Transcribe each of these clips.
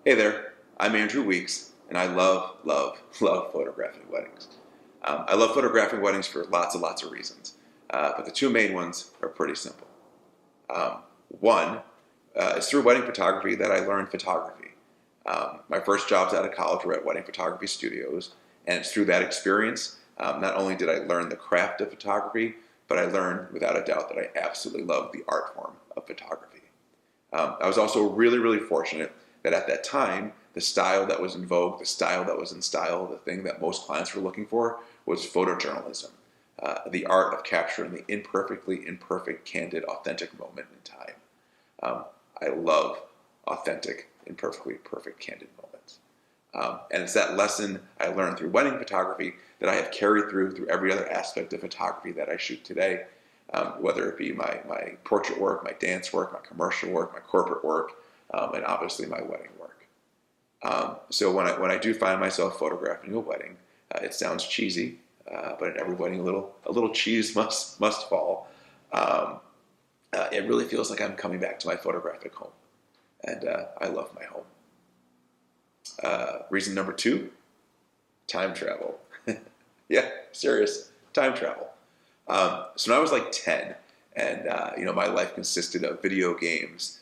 Hey there, I'm Andrew Weeks, and I love photographing weddings. I love photographing weddings for lots and lots of reasons, but the two main ones are pretty simple. One is through wedding photography that I learned photography. My first jobs out of college were at wedding photography studios, and it's through that experience, not only did I learn the craft of photography, but I learned without a doubt that I absolutely love the art form of photography. I was also really fortunate that at that time, the style that was in vogue, the style that was in style, the thing that most clients were looking for was photojournalism, the art of capturing the imperfectly imperfect, candid, authentic moment in time. I love authentic, imperfectly perfect, candid moments. And it's that lesson I learned through wedding photography that I have carried through every other aspect of photography that I shoot today, whether it be my portrait work, my dance work, my commercial work, my corporate work, and obviously my wedding work. So when I do find myself photographing a wedding, it sounds cheesy, but at every wedding a little cheese must fall. It really feels like I'm coming back to my photographic home, and I love my home. Reason number two, time travel. Yeah, serious, time travel. So when I was like 10, and my life consisted of video games,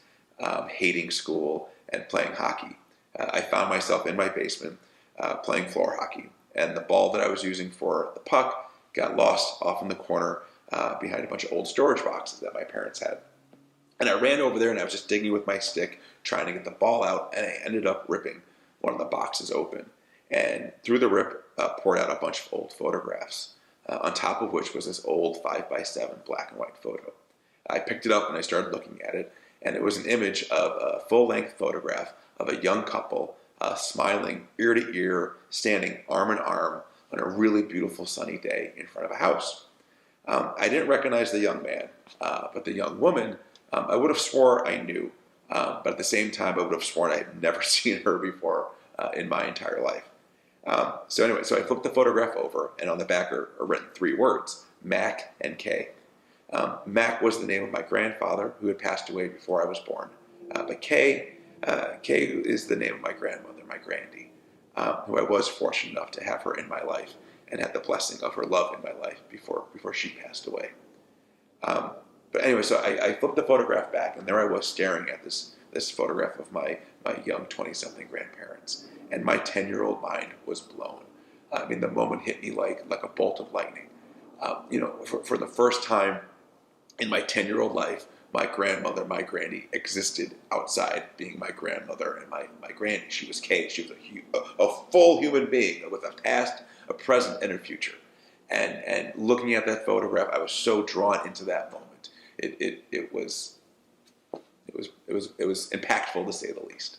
hating school, and playing hockey. I found myself in my basement playing floor hockey, and the ball that I was using for the puck got lost off in the corner behind a bunch of old storage boxes that my parents had. And I ran over there, and I was just digging with my stick, trying to get the ball out, and I ended up ripping one of the boxes open. And through the rip, poured out a bunch of old photographs, on top of which was this old 5x7 black and white photo. I picked it up and I started looking at it, and it was an image of a full-length photograph of a young couple smiling ear to ear, standing arm in arm on a really beautiful sunny day in front of a house. I didn't recognize the young man, but the young woman, I would have swore I knew, but at the same time I would have sworn I had never seen her before in my entire life. So I flipped the photograph over, and on the back are written three words: Mac and Kay. Mac was the name of my grandfather, who had passed away before I was born. But Kay is the name of my grandmother, my Grandy, who I was fortunate enough to have her in my life and had the blessing of her love in my life before she passed away. But anyway, so I flipped the photograph back, and there I was staring at this photograph of my young 20-something grandparents, and my 10-year-old mind was blown. I mean, the moment hit me like a bolt of lightning. For the first time in my 10-year-old life, my grandmother, my Grandy, existed outside being my grandmother and my Grandy. She was Kay. She was a full human being with a past, a present, and a future. And looking at that photograph, I was so drawn into that moment. It was impactful, to say the least.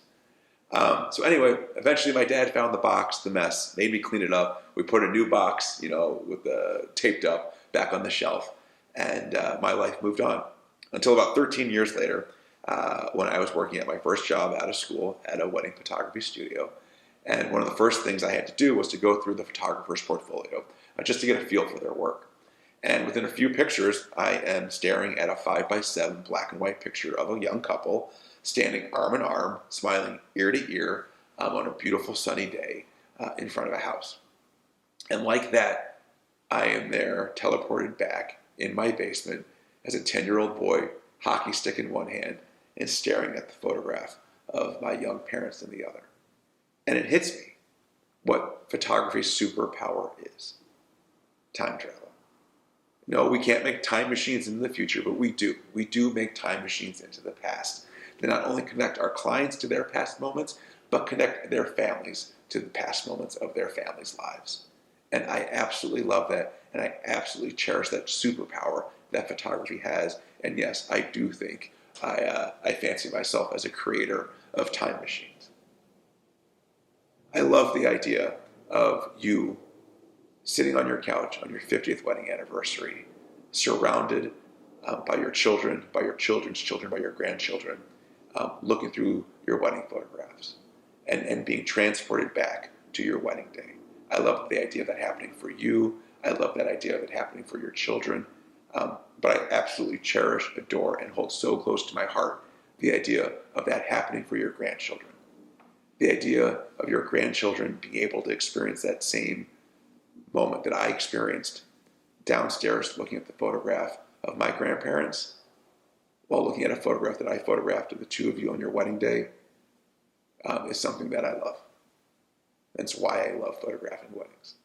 So anyway, eventually my dad found the box, the mess, made me clean it up. We put a new box, with the taped up, back on the shelf, and my life moved on. Until about 13 years later, when I was working at my first job out of school at a wedding photography studio. And one of the first things I had to do was to go through the photographer's portfolio, just to get a feel for their work. And within a few pictures, I am staring at a 5x7 black and white picture of a young couple standing arm in arm, smiling ear to ear on a beautiful sunny day in front of a house. And like that, I am there, teleported back in my basement as a 10-year-old boy, hockey stick in one hand, and staring at the photograph of my young parents in the other. And it hits me what photography's superpower is: time travel. No, we can't make time machines into the future, but we do. We do make time machines into the past. They not only connect our clients to their past moments, but connect their families to the past moments of their families' lives. And I absolutely love that, and I absolutely cherish that superpower that photography has. And yes, I do think I fancy myself as a creator of time machines. I love the idea of you sitting on your couch on your 50th wedding anniversary, surrounded by your children, by your children's children, by your grandchildren, looking through your wedding photographs and being transported back to your wedding day. I love the idea of that happening for you. I love that idea of it happening for your children. But I absolutely cherish, adore, and hold so close to my heart the idea of that happening for your grandchildren. The idea of your grandchildren being able to experience that same moment that I experienced downstairs looking at the photograph of my grandparents while looking at a photograph that I photographed of the two of you on your wedding day is something that I love. That's why I love photographing weddings.